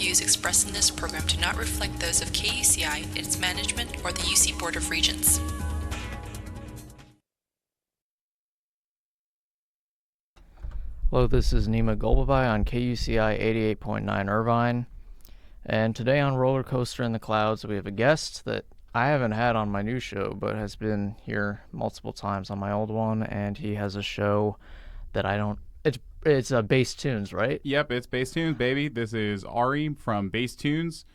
views expressed in this program do not reflect those of KUCI, its management, or the UC Board of Regents. Hello, this is Nima Golbabai on KUCI 88.9 Irvine, and today on Rollercoaster in the Clouds we have a guest that I haven't had on my new show, but has been here multiple times on my old one, and he has a show that I don't... It's Bass Tunes, right? Yep, it's Bass Tunes, baby. This is Ari from Bass Tunes.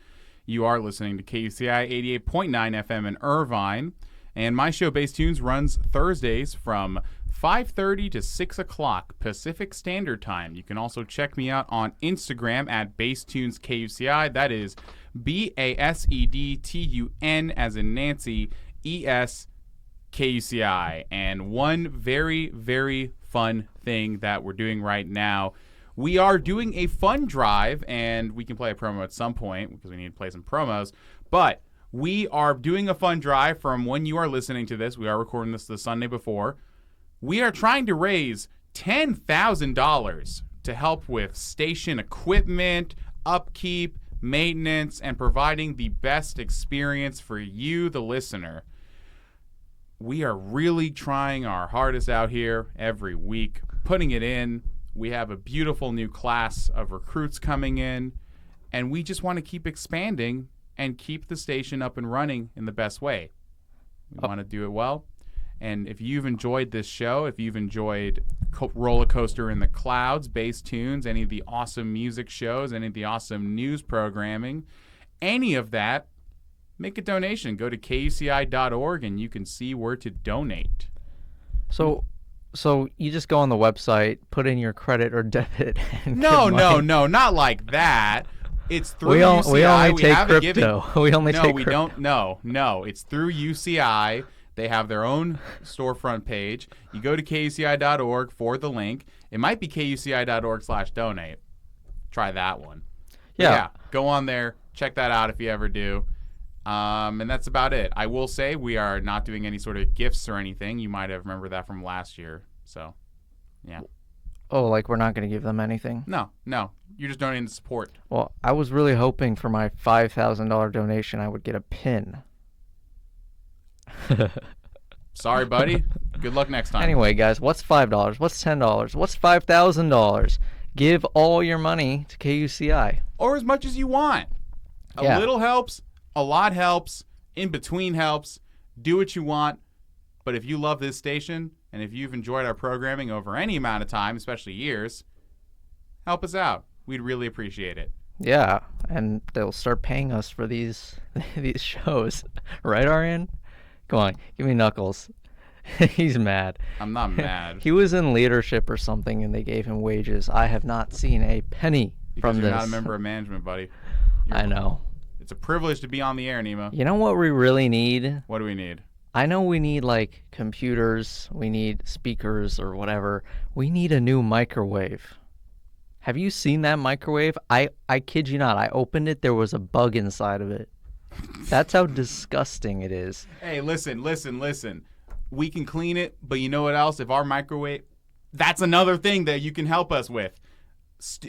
You are listening to KUCI 88.9 FM in Irvine, and my show, Bass Tunes, runs Thursdays from 5:30 to 6 o'clock Pacific Standard Time. You can also check me out on Instagram at BassTunesKUCI. That is BASEDTUN as in Nancy, ESKUCI. And one very, very fun thing that we're doing right now, we are doing a fun drive, and we can play a promo at some point because we need to play some promos, but we are doing a fun drive from when you are listening to this. We are recording this the Sunday before. We are trying to raise $10,000 to help with station equipment, upkeep, maintenance, and providing the best experience for you, the listener. We are really trying our hardest out here every week, putting it in. We have a beautiful new class of recruits coming in, and we just want to keep expanding and keep the station up and running in the best way. We want to do it well. And if you've enjoyed this show, if you've enjoyed Rollercoaster in the Clouds, Bass Tunes, any of the awesome music shows, any of the awesome news programming, any of that, make a donation. Go to KUCI.org and you can see where to donate. So you just go on the website, put in your credit or debit. And No, not like that. It's through UCI. We only take crypto. We only take crypto. Don't. No. It's through UCI. They have their own storefront page. You go to KUCI.org for the link. It might be KUCI.org/donate. Try that one. Yeah. Go on there. Check that out if you ever do. And that's about it. I will say we are not doing any sort of gifts or anything. You might have remembered that from last year. So, yeah. Oh, like we're not going to give them anything? No. You're just donating to support. Well, I was really hoping for my $5,000 donation I would get a pin. Sorry, buddy. Good luck next time. Anyway, guys, what's $5? What's $10? What's $5,000? Give all your money to KUCI. Or as much as you want. A little helps. A lot helps. In between helps. Do what you want. But if you love this station, and if you've enjoyed our programming over any amount of time, especially years, help us out. We'd really appreciate it. Yeah, and they'll start paying us for these shows. Right, Arian? Come on, give me Knuckles. He's mad. I'm not mad. He was in leadership or something, and they gave him wages. I have not seen a penny because from you're this. not a member of management, buddy. I know. It's a privilege to be on the air, Nemo. You know what we really need? What do we need? I know we need, like, computers. We need speakers or whatever. We need a new microwave. Have you seen that microwave? I kid you not. I opened it. There was a bug inside of it. That's how disgusting it is. Hey, listen. We can clean it, but you know what else? If our microwave, that's another thing that you can help us with.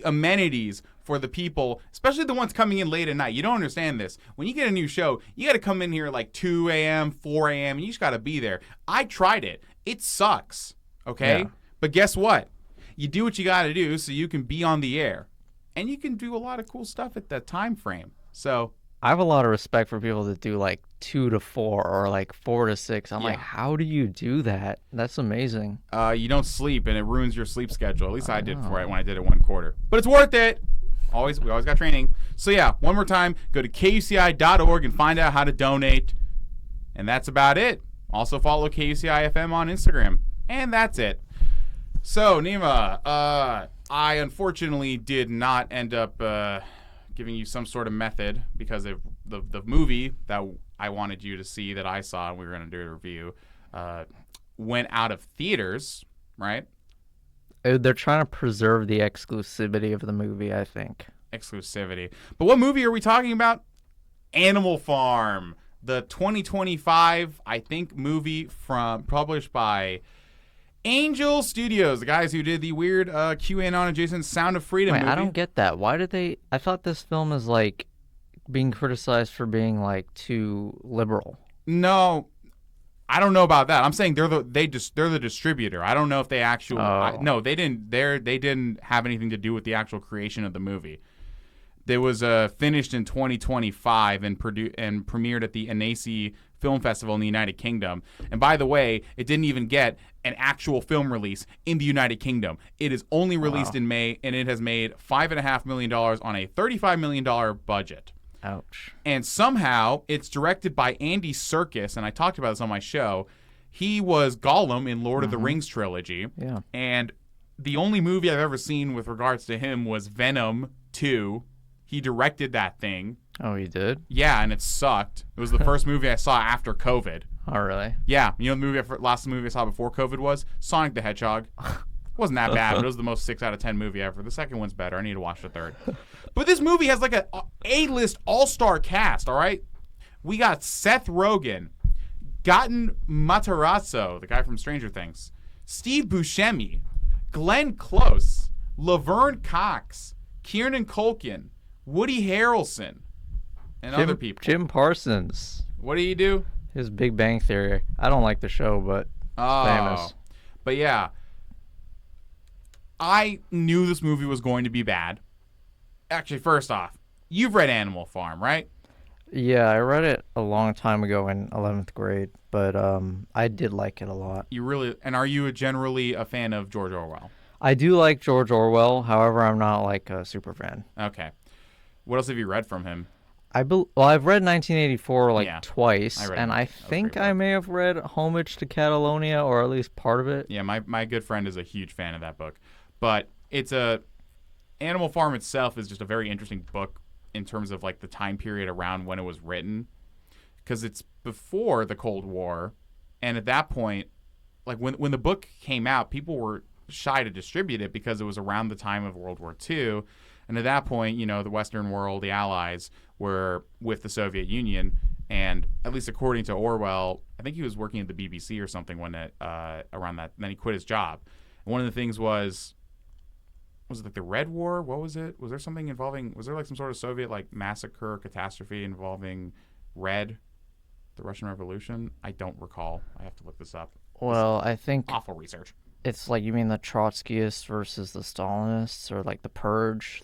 Amenities for the people, especially the ones coming in late at night. You don't understand this. When you get a new show, you got to come in here like 2 a.m., 4 a.m., and you just got to be there. I tried it. It sucks, okay? Yeah. But guess what? You do what you got to do so you can be on the air. And you can do a lot of cool stuff at that time frame. So I have a lot of respect for people that do like 2 to 4 or like 4 to 6. I'm like, how do you do that? That's amazing. You don't sleep, and it ruins your sleep schedule. At least I did when I did it one quarter. But it's worth it. We always got training. So yeah, one more time, go to KUCI.org and find out how to donate. And that's about it. Also follow KUCI FM on Instagram. And that's it. So, Nima, I unfortunately did not end up giving you some sort of method because of the movie that I wanted you to see that I saw and we were going to do a review went out of theaters, right? They're trying to preserve the exclusivity of the movie, I think. Exclusivity. But what movie are we talking about? Animal Farm, the 2025, I think, movie published by Angel Studios, the guys who did the weird QAnon adjacent Sound of Freedom Wait, movie. I don't get that. Why did they? I thought this film is like being criticized for being like too liberal. No, I don't know about that. I'm saying they're the distributor. I don't know if they actually. No, they didn't. They didn't have anything to do with the actual creation of the movie. It was finished in 2025 and premiered at the Annecy Film Festival in the United Kingdom. And by the way, it didn't even get an actual film release in the United Kingdom. It is only released in May, and it has made $5.5 million on a $35 million budget. Ouch. And somehow it's directed by Andy Serkis, and I talked about this on my show. He was Gollum in Lord of the Rings trilogy. Yeah. And the only movie I've ever seen with regards to him was Venom 2. He directed that thing. Oh, he did? Yeah, and it sucked. It was the first movie I saw after COVID. Oh, really? Yeah. You know the last movie I saw before COVID was? Sonic the Hedgehog. It wasn't that bad, but it was the most 6 out of 10 movie ever. The second one's better. I need to watch the third. But this movie has like a A-list all-star cast, all right? We got Seth Rogen, Gaten Matarazzo, the guy from Stranger Things, Steve Buscemi, Glenn Close, Laverne Cox, Kieran Culkin, Woody Harrelson, and other people. Jim Parsons. What do you do? His Big Bang Theory. I don't like the show, but famous. But yeah, I knew this movie was going to be bad. Actually, first off, you've read Animal Farm, right? Yeah, I read it a long time ago in 11th grade, but I did like it a lot. You really, and are you generally a fan of George Orwell? I do like George Orwell. However, I'm not like a super fan. Okay. What else have you read from him? I've read 1984 twice, and I think I may have read Homage to Catalonia, or at least part of it. Yeah, my good friend is a huge fan of that book. But Animal Farm itself is just a very interesting book in terms of like the time period around when it was written, because it's before the Cold War, and at that point, like when the book came out, people were shy to distribute it because it was around the time of World War II. And at that point, you know, the Western world, the Allies, were with the Soviet Union. And at least according to Orwell, I think he was working at the BBC or something when around that. And then he quit his job. And one of the things was it like the Red War? What was it? Was there something involving, was there like some sort of Soviet like massacre, catastrophe involving Red, the Russian Revolution? I don't recall. I have to look this up. Well, I think awful research. It's like, you mean the Trotskyists versus the Stalinists, or like the Purge?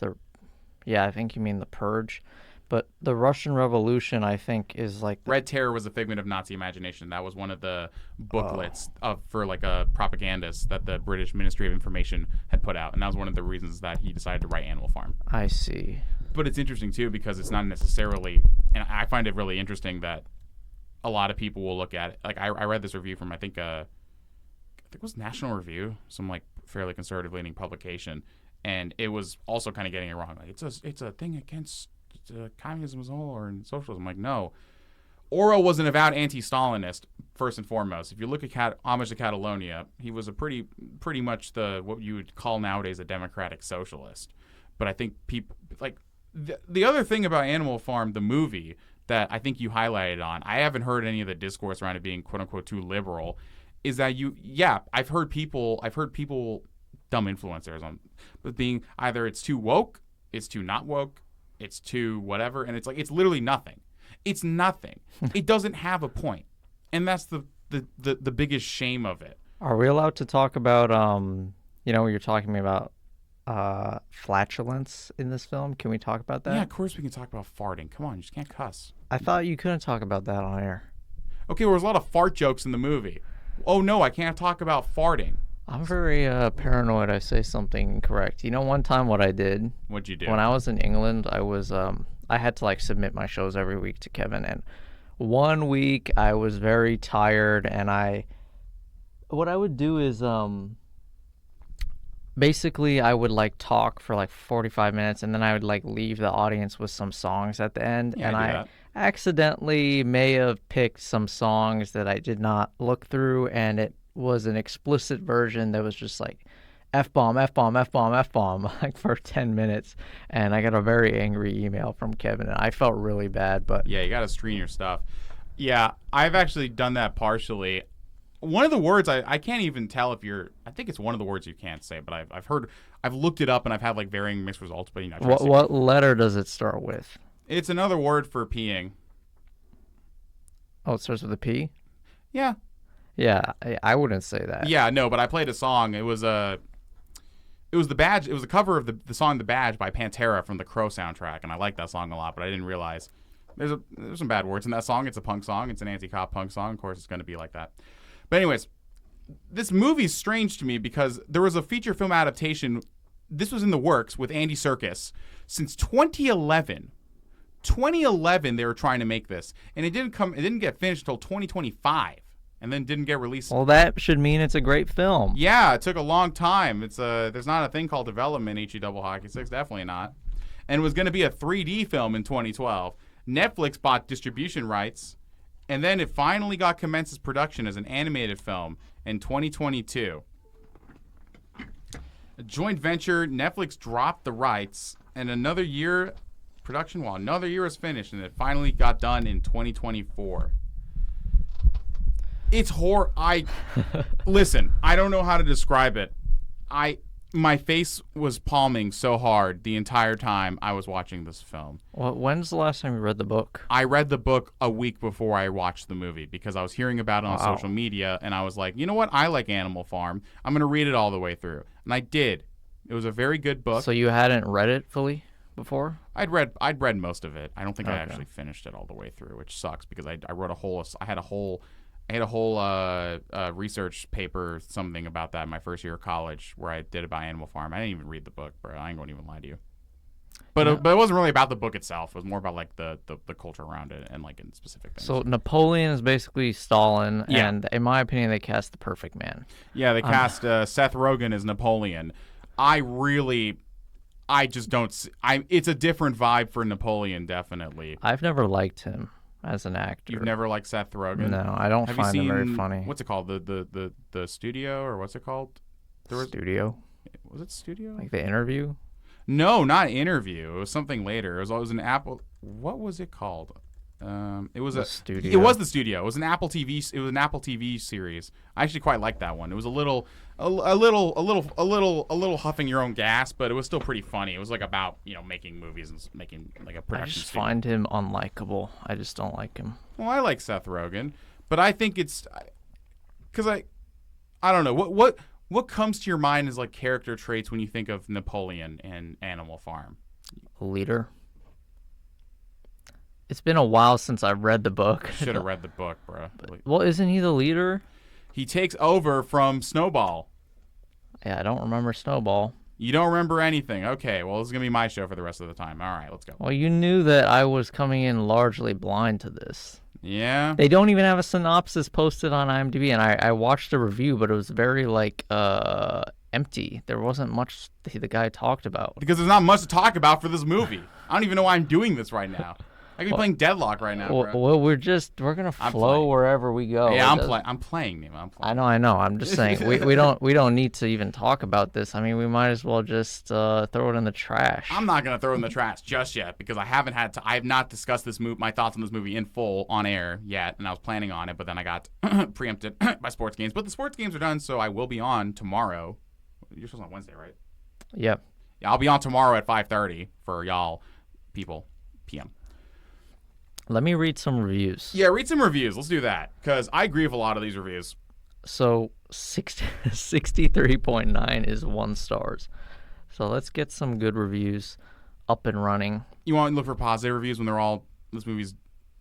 Yeah, I think you mean the Purge. But the Russian Revolution, I think, is like... Red Terror was a figment of Nazi imagination. That was one of the booklets for like a propagandist that the British Ministry of Information had put out. And that was one of the reasons that he decided to write Animal Farm. I see. But it's interesting, too, because it's not necessarily... And I find it really interesting that a lot of people will look at it. Like, I read this review from, I think it was National Review, some like fairly conservative-leaning publication, and it was also kind of getting it wrong. Like it's a thing against communism as a whole or socialism. Like, no, Orwell was an avowed anti-Stalinist first and foremost. If you look at Homage to Catalonia, he was a pretty much what you would call nowadays a democratic socialist. But I think people like the other thing about Animal Farm, the movie, that I think you highlighted on. I haven't heard any of the discourse around it being quote unquote too liberal. Is that I've heard people, dumb influencers on, but being either it's too woke, it's too not woke, it's too whatever, and it's like it's literally nothing. It's nothing. It doesn't have a point, and that's the biggest shame of it. Are we allowed to talk about you're talking about flatulence in this film? Can we talk about that? Yeah, of course we can talk about farting. Come on, you just can't cuss. I thought you couldn't talk about that on air. Okay, well, there's a lot of fart jokes in the movie. Oh no, I can't talk about farting. I'm very paranoid I say something incorrect. You know, one time what I did? What'd you do? When I was in England, I was I had to like submit my shows every week to Kevin, and one week I was very tired, and what I would do is basically I would like talk for like 45 minutes, and then I would like leave the audience with some songs at the end. Yeah, and I accidentally may have picked some songs that I did not look through, and it was an explicit version that was just like F-bomb, F-bomb, F-bomb, F-bomb, like for 10 minutes. And I got a very angry email from Kevin, and I felt really bad. But yeah, you got to screen your stuff. Yeah, I've actually done that partially. one of the words I can't even tell if you're. I think it's one of the words you can't say, but I've looked it up and I've had like varying mixed results. But What letter does it start with? It's another word for peeing. Oh, it starts with a P? Yeah. Yeah, I wouldn't say that. Yeah, no, but I played a song. It was the Badge. It was a cover of the song "The Badge" by Pantera from the Crow soundtrack, and I like that song a lot. But I didn't realize there's some bad words in that song. It's a punk song. It's an anti-cop punk song. Of course, it's going to be like that. But anyways, this movie's strange to me because there was a feature film adaptation. This was in the works with Andy Serkis since 2011. 2011, they were trying to make this, and it didn't get finished until 2025, and then didn't get released. Well, that should mean it's a great film. Yeah, it took a long time. There's not a thing called development. HE Double Hockey 6, definitely not. And it was going to be a 3D film in 2012. Netflix bought distribution rights, and then it finally got commenced production as an animated film in 2022. A joint venture, Netflix dropped the rights, and another year was finished, and it finally got done in 2024. It's listen, I don't know how to describe it. My face was palming so hard the entire time I was watching this film. Well, when's the last time you read the book? I read the book a week before I watched the movie because I was hearing about it on social media, and I was like, you know what? I like Animal Farm. I'm going to read it all the way through. And I did. It was a very good book. So you hadn't read it fully before? I'd read most of it. I don't think I actually finished it all the way through, which sucks because I wrote I had a whole research paper, something about that in my first year of college where I did about Animal Farm. I didn't even read the book, bro. I ain't going to even lie to you. But it wasn't really about the book itself. It was more about like the culture around it and like in specific things. So Napoleon is basically Stalin, and in my opinion, they cast the perfect man. Yeah, they cast Seth Rogen as Napoleon. It's a different vibe for Napoleon, definitely. I've never liked him as an actor. You've never liked Seth Rogen? No, I don't find him very funny. What's it called? The Studio, or what's it called? Studio? Was it Studio? Like The Interview? No, not Interview. It was something later. It was an Apple. What was it called? It was The Studio. It was The Studio. It was an Apple TV. It was an Apple TV series. I actually quite liked that one. It was a little huffing your own gas, but it was still pretty funny. It was like about making movies and making like a production. I just studio. find him unlikable. I just don't like him. Well, I like Seth Rogen, but I think it's because I don't know what comes to your mind as like character traits when you think of Napoleon and Animal Farm. A leader. It's been a while since I've read the book. Should have read the book, bro. Well, isn't he the leader? He takes over from Snowball. Yeah, I don't remember Snowball. You don't remember anything. Okay, well, this is going to be my show for the rest of the time. All right, let's go. Well, you knew that I was coming in largely blind to this. Yeah? They don't even have a synopsis posted on IMDb, and I watched a review, but it was very, empty. There wasn't much the guy talked about. Because there's not much to talk about for this movie. I don't even know why I'm doing this right now. I could be playing Deadlock right now, bro. Well, we're gonna flow wherever we go. Yeah, I'm playing, Nima. I know. I'm just saying we don't need to even talk about this. I mean, we might as well just throw it in the trash. I'm not gonna throw it in the trash just yet because I have not discussed my thoughts on this movie in full on air yet, and I was planning on it, but then I got preempted by sports games. But the sports games are done, so I will be on tomorrow. You're supposed on Wednesday, right? Yep. Yeah, I'll be on tomorrow at 5:30 for y'all people PM. Let me read some reviews. Yeah, read some reviews. Let's do that because I agree with a lot of these reviews. So 63.9 is 1 stars. So let's get some good reviews up and running. You want to look for positive reviews when they're all this movie's?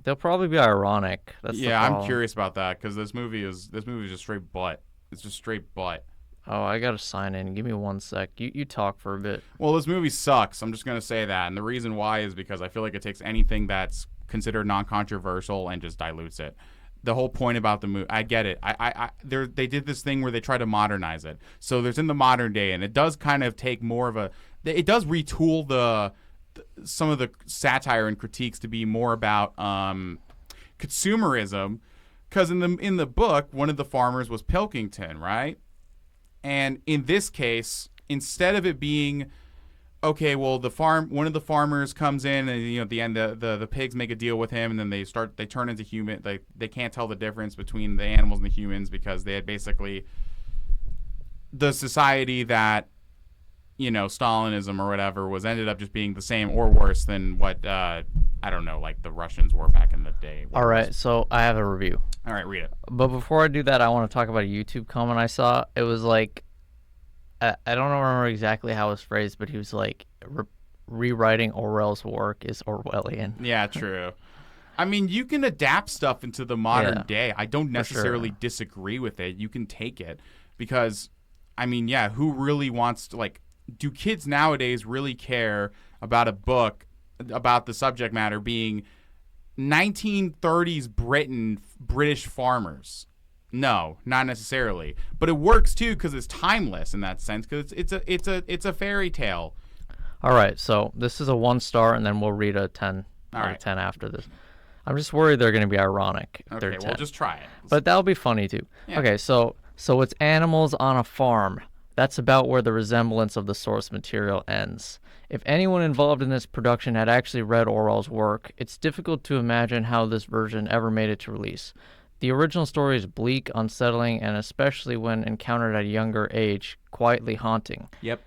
They'll probably be ironic. That's yeah, I'm curious about that because this movie is just straight butt. It's just straight butt. Oh, I gotta sign in. Give me 1 sec. You talk for a bit. Well, this movie sucks. I'm just gonna say that, and the reason why is because I feel like it takes anything that's considered non-controversial and just dilutes it. The whole point about the movie, I get it. They did this thing where they try to modernize it. So there's in the modern day, and it does kind of take more of it does retool some of the satire and critiques to be more about consumerism. Because in the book, one of the farmers was Pilkington, right? And in this case, instead of it being okay, well, one of the farmers comes in, and at the end, the pigs make a deal with him, and then they turn into human. They can't tell the difference between the animals and the humans because they had basically the society that Stalinism or whatever ended up just being the same or worse than what I don't know, like the Russians were back in the day. All right, so I have a review. All right, read it. But before I do that, I want to talk about a YouTube comment I saw. It was like, I don't remember exactly how it was phrased, but he was like, rewriting Orwell's work is Orwellian. Yeah, true. I mean, you can adapt stuff into the modern day. I don't necessarily disagree with it. You can take it because, I mean, yeah, who really wants to, like, do kids nowadays really care about a book about the subject matter being 1930s British farmers? No, not necessarily. But it works too because it's timeless in that sense because it's a fairy tale. All right, so this is a 1-star, and then we'll read a 10 out of 10 after this. I'm just worried they're going to be ironic. Okay, well, just try it. But that'll be funny too. Yeah. Okay, so it's animals on a farm. That's about where the resemblance of the source material ends. If anyone involved in this production had actually read Orwell's work, it's difficult to imagine how this version ever made it to release. The original story is bleak, unsettling, and especially when encountered at a younger age, quietly haunting. Yep.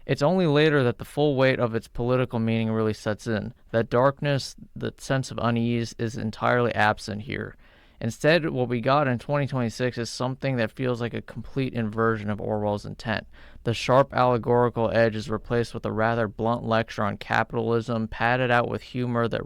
It's only later that the full weight of its political meaning really sets in. That darkness, the sense of unease, is entirely absent here. Instead, what we got in 2026 is something that feels like a complete inversion of Orwell's intent. The sharp allegorical edge is replaced with a rather blunt lecture on capitalism, padded out with humor that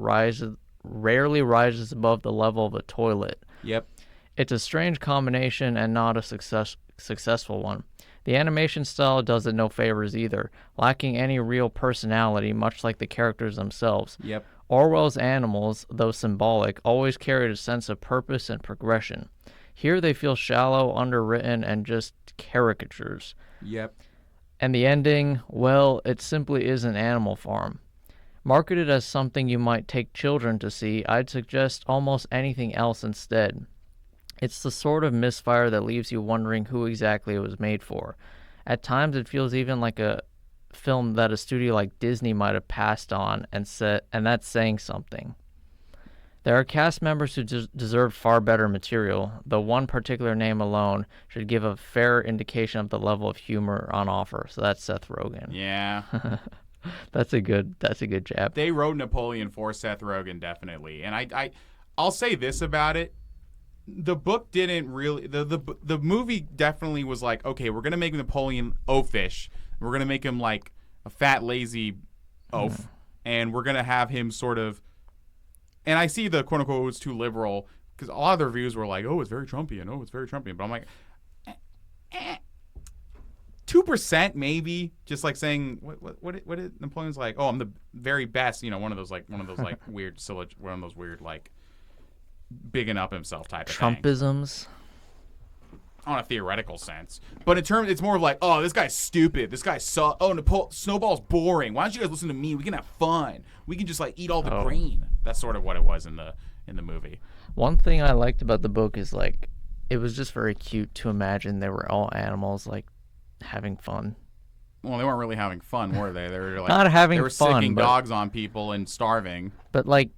rarely rises above the level of a toilet. Yep. It's a strange combination and not a successful one. The animation style does it no favors either, lacking any real personality, much like the characters themselves. Yep. Orwell's animals, though symbolic, always carried a sense of purpose and progression. Here they feel shallow, underwritten, and just caricatures. Yep. And the ending, well, it simply is an Animal Farm. Marketed as something you might take children to see, I'd suggest almost anything else instead. It's the sort of misfire that leaves you wondering who exactly it was made for. At times it feels even like a film that a studio like Disney might have passed on and that's saying something. There are cast members who deserve far better material, though one particular name alone should give a fair indication of the level of humor on offer. So that's Seth Rogen. Yeah. That's a good jab. They wrote Napoleon for Seth Rogen, definitely. And I'll say this about it. The book didn't really the movie definitely was like, okay, we're gonna make Napoleon oafish. We're gonna make him like a fat, lazy oaf, and we're gonna have him sort of. And I see the quote unquote was too liberal because a lot of the reviews were like, oh, it's very Trumpian, but I'm like, 2% maybe, just like saying what did Napoleon's like? Oh, I'm the very best, one of those weird one of those weird like bigging up himself type of Trumpisms. thing. On a theoretical sense, but in terms, it's more of like, oh, this guy's stupid. This guy sucks. Oh, Snowball's boring. Why don't you guys listen to me? We can have fun. We can just like eat all the grain. That's sort of what it was in the movie. One thing I liked about the book is like it was just very cute to imagine they were all animals like having fun. Well, they weren't really having fun, were they? They were like not having they were fun, sicking dogs on people and starving. But like,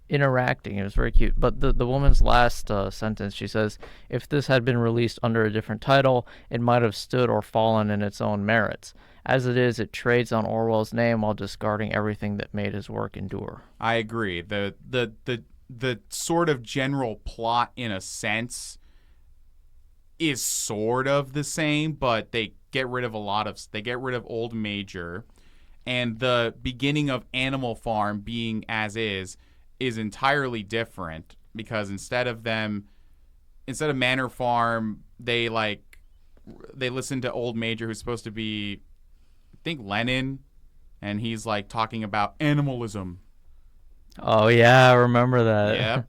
interacting. It was very cute. But the woman's last sentence, she says, if this had been released under a different title, it might have stood or fallen in its own merits. As it is, it trades on Orwell's name while discarding everything that made his work endure. I agree. The sort of general plot, in a sense, is sort of the same, but they get rid of Old Major, and the beginning of Animal Farm being as is entirely different because instead of Manor Farm, they listen to Old Major, who's supposed to be, I think, Lenin, and he's like talking about animalism. Oh yeah, I remember that. Yeah.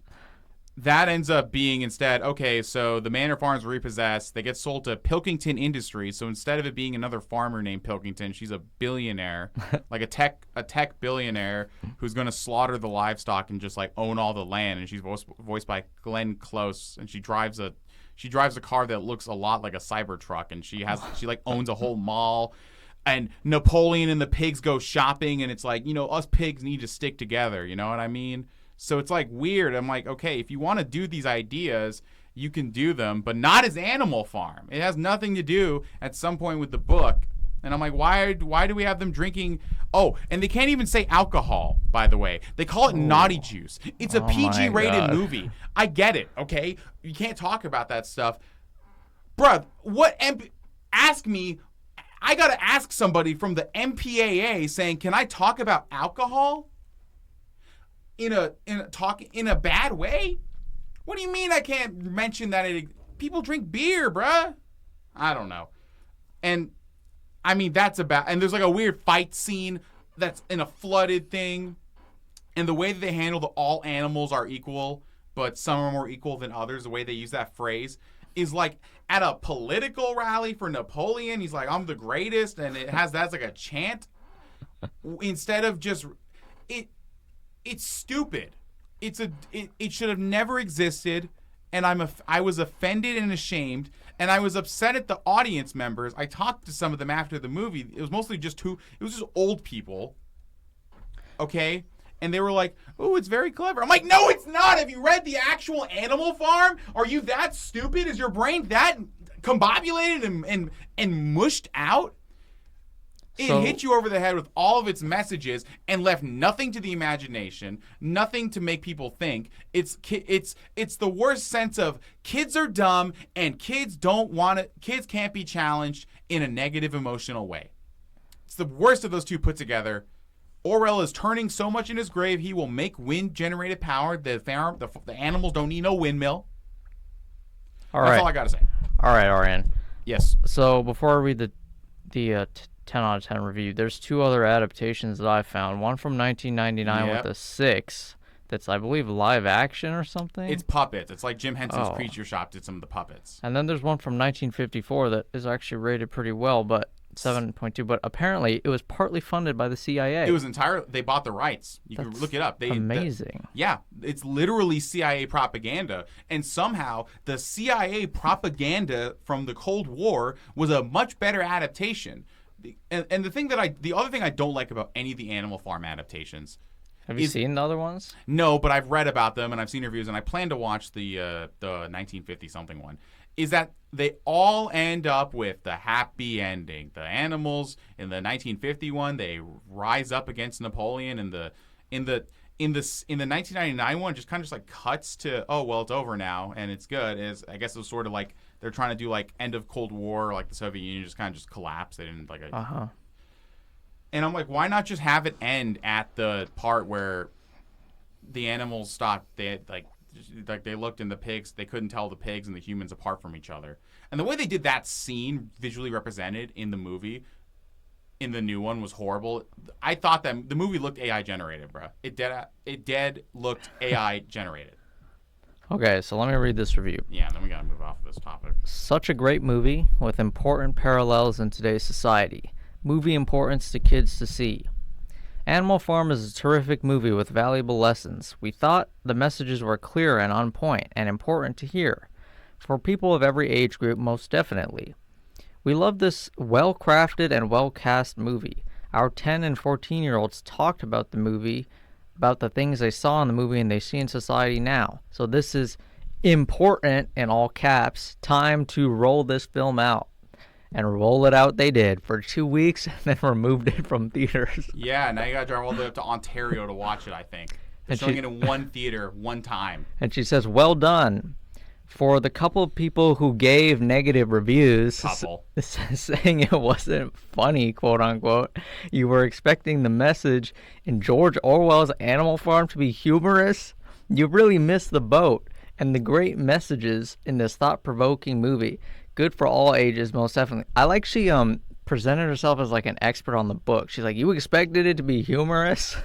That ends up being instead, okay, so the Manor Farm's repossessed. They get sold to Pilkington Industries. So instead of it being another farmer named Pilkington, she's a billionaire, like a tech billionaire who's going to slaughter the livestock and just like own all the land. And she's voiced by Glenn Close, and she drives a car that looks a lot like a Cybertruck, and she like owns a whole mall. and Napoleon and the pigs go shopping, and it's like, us pigs need to stick together. You know what I mean? So it's like weird. I'm like, okay, if you want to do these ideas, you can do them, but not as Animal Farm. It has nothing to do at some point with the book. And I'm like, why do we have them drinking? Oh, and they can't even say alcohol, by the way. They call it naughty juice. It's a PG-rated movie. I get it, okay? You can't talk about that stuff. Bruh, ask me. I got to ask somebody from the MPAA saying, can I talk about alcohol in a bad way? What do you mean I can't mention that people drink beer, bruh? I don't know. And I mean, and there's like a weird fight scene that's in a flooded thing. And the way that they handle the all animals are equal, but some are more equal than others, the way they use that phrase is like at a political rally for Napoleon. He's like, I'm the greatest. And that's like a chant instead of just, it's stupid. It should have never existed. And I was offended and ashamed, and I was upset at the audience members. I talked to some of them after the movie. It was mostly just old people, okay? And they were like, "Oh, it's very clever." I'm like, "No, it's not. Have you read the actual Animal Farm? Are you that stupid? Is your brain that combobulated and mushed out?" It hit you over the head with all of its messages and left nothing to the imagination, nothing to make people think. It's the worst sense of kids are dumb and kids can't be challenged in a negative emotional way. It's the worst of those two put together. Orwell is turning so much in his grave he will make wind-generated power. The animals don't need no windmill. That's all I got to say. All right, Arian. Yes. So before I read the 10 out of 10 review, there's two other adaptations that I found. One from 1999 with a 6 that's, I believe, live action or something. It's puppets. It's like Jim Henson's Creature Shop did some of the puppets. And then there's one from 1954 that is actually rated pretty well, but 7.2. But apparently it was partly funded by the CIA. It was they bought the rights. You can look it up. Amazing. Yeah, it's literally CIA propaganda. And somehow the CIA propaganda from the Cold War was a much better adaptation. And the other thing I don't like about any of the Animal Farm adaptations. Have you seen the other ones? No, but I've read about them and I've seen reviews, and I plan to watch the 1950 something one. Is that they all end up with the happy ending. The animals in the 1950 one, they rise up against Napoleon, and in the 1999 one, just kind of just like cuts to, oh well, it's over now and it's good. I guess it was sort of like they're trying to do like end of Cold War, like the Soviet Union just kind of just collapsed. They didn't like And I'm like, why not just have it end at the part where the animals stopped? They they looked, and the pigs, they couldn't tell the pigs and the humans apart from each other. And the way they did that scene visually represented in the movie, in the new one, was horrible. I thought that the movie looked AI generated, bro. It dead looked AI generated. Okay, so let me read this review. Yeah, then we gotta move off of this topic. Such a great movie with important parallels in today's society. Movie importance to kids to see. Animal Farm is a terrific movie with valuable lessons. We thought the messages were clear and on point and important to hear. For people of every age group, most definitely. We love this well-crafted and well-cast movie. Our 10 and 14-year-olds talked about the movie, about the things they saw in the movie and they see in society now. So this is important, in all caps, time to roll this film out. And roll it out they did for 2 weeks, and then removed it from theaters. Yeah, now you gotta drive all the way up to Ontario to watch it, I think. They're showing it in one theater, one time. And she says, well done. For the couple of people who gave negative reviews, saying it wasn't funny, quote unquote, you were expecting the message in George Orwell's Animal Farm to be humorous? You really missed the boat. And the great messages in this thought-provoking movie. Good for all ages, most definitely. I like she presented herself as like an expert on the book. She's like, you expected it to be humorous?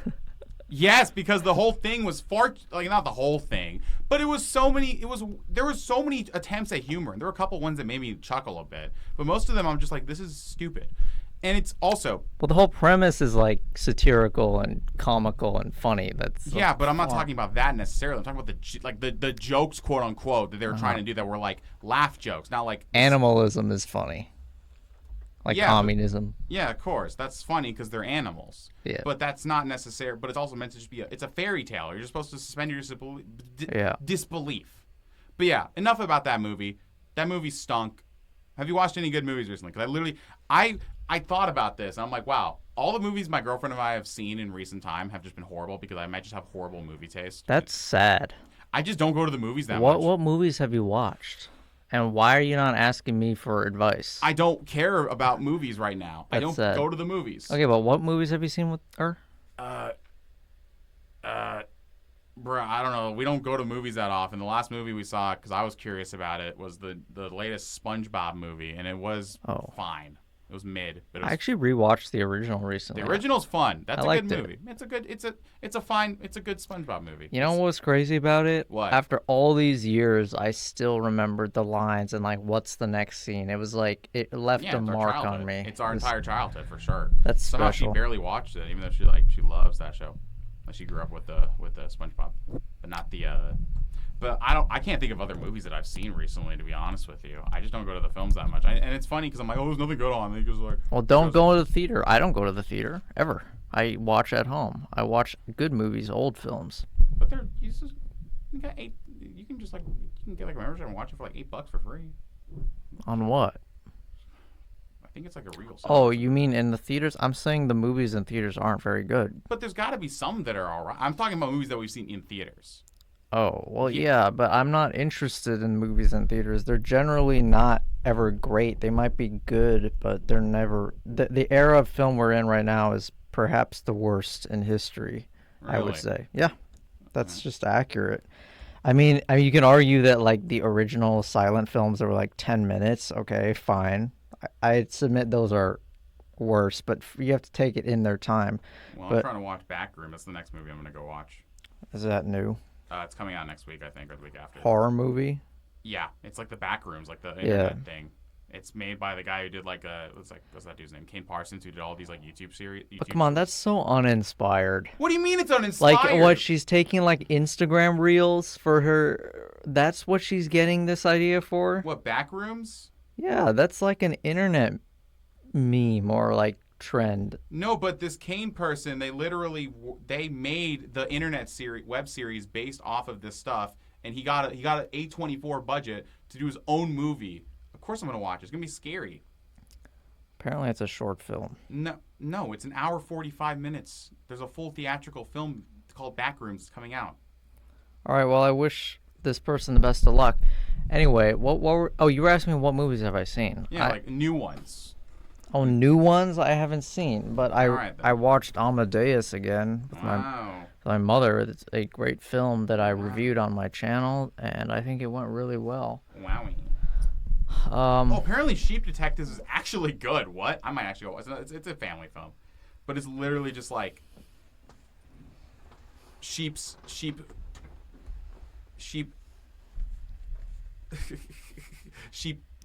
Yes, because the whole thing was not the whole thing, but there were so many attempts at humor, and there were a couple ones that made me chuckle a bit, but most of them I'm just like, this is stupid. And it's also, well, the whole premise is like satirical and comical and funny. Yeah, but I'm not talking about that necessarily. I'm talking about the jokes, quote unquote, that they were trying to do that were like laugh jokes, not like animalism is funny. like Yeah, communism. Yeah, of course. That's funny because they're animals. Yeah. But that's not necessary. But it's also meant to just be it's a fairy tale. You're supposed to suspend your disbelief. But yeah, enough about that movie. That movie stunk. Have you watched any good movies recently? Because I thought about this, and I'm like, wow, all the movies my girlfriend and I have seen in recent time have just been horrible because I might just have horrible movie taste. That's sad. I just don't go to the movies that much. What movies have you watched? And why are you not asking me for advice? I don't care about movies right now. I don't go to the movies. Okay, but what movies have you seen with her? Bruh, I don't know. We don't go to movies that often. The last movie we saw, because I was curious about it, was the latest SpongeBob movie, and it was fine. It was mid. But I actually rewatched the original recently. The original's fun. That's a good movie. It. It's a good SpongeBob movie. You know what was crazy about it? What? After all these years, I still remembered the lines and like what's the next scene. It was like it left a mark on me. It's our entire childhood for sure. That's somehow special. She barely watched it, even though she loves that show. She grew up with the SpongeBob, but not the. But I can't think of other movies that I've seen recently. To be honest with you, I just don't go to the films that much. And it's funny because I'm like, oh, there's nothing good on. And goes like, well, don't go to the theater. I don't go to the theater ever. I watch at home. I watch good movies, old films. But you got $8. You can just you can get like a membership and watch it for like $8 for free. On what? I think it's like a real. Oh, you mean in the theaters? I'm saying the movies in theaters aren't very good. But there's got to be some that are all right. I'm talking about movies that we've seen in theaters. Oh, well, yeah, but I'm not interested in movies in theaters. They're generally not ever great. They might be good, but they're never... The era of film we're in right now is perhaps the worst in history, really? I would say. Yeah, that's just accurate. I mean, you can argue that, like, the original silent films that were, like, 10 minutes, okay, fine. I'd submit those are worse, but you have to take it in their time. Well, I'm trying to watch Backroom. That's the next movie I'm going to go watch. Is that new? It's coming out next week, I think, or the week after. Horror movie? Yeah, it's like the Backrooms, like the internet thing. It's made by the guy who did what's that dude's name? Kane Parsons, who did all these like YouTube series. But come on, that's so uninspired. What do you mean it's uninspired? Like what, she's taking like Instagram reels for her. That's what she's getting this idea for. What, Backrooms? Yeah, that's like an internet meme or like trend. No, but this Kane person, they made the internet web series based off of this stuff, and he got an A24 budget to do his own movie. Of course I'm gonna watch it. It's gonna be scary. Apparently it's a short film. No, it's an hour 45 minutes. There's a full theatrical film called Backrooms coming out. All right, well, I wish this person the best of luck. Anyway, you were asking me what movies have I seen? Yeah, like new ones. Oh, new ones I haven't seen, but I watched Amadeus again with my mother. It's a great film that I reviewed on my channel, and I think it went really well. Wowie. Apparently Sheep Detectives is actually good. What? I might actually go. It's a family film, but it's literally just like sheep sheep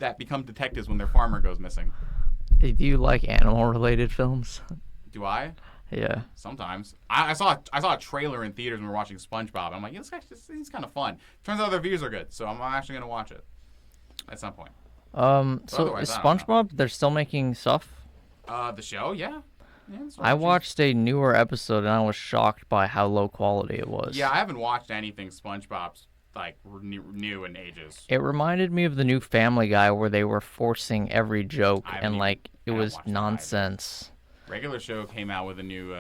that become detectives when their farmer goes missing. Do you like animal-related films? Do I? Yeah. Sometimes. I saw a trailer in theaters when we were watching SpongeBob. I'm like, this is kind of fun. Turns out their reviews are good, so I'm actually going to watch it at some point. So is SpongeBob, they're still making stuff? The show, yeah. I watched a newer episode, and I was shocked by how low quality it was. Yeah, I haven't watched anything SpongeBob's like new in ages. It reminded me of the new Family Guy where they were forcing every joke and like it was nonsense. Regular show came out with a new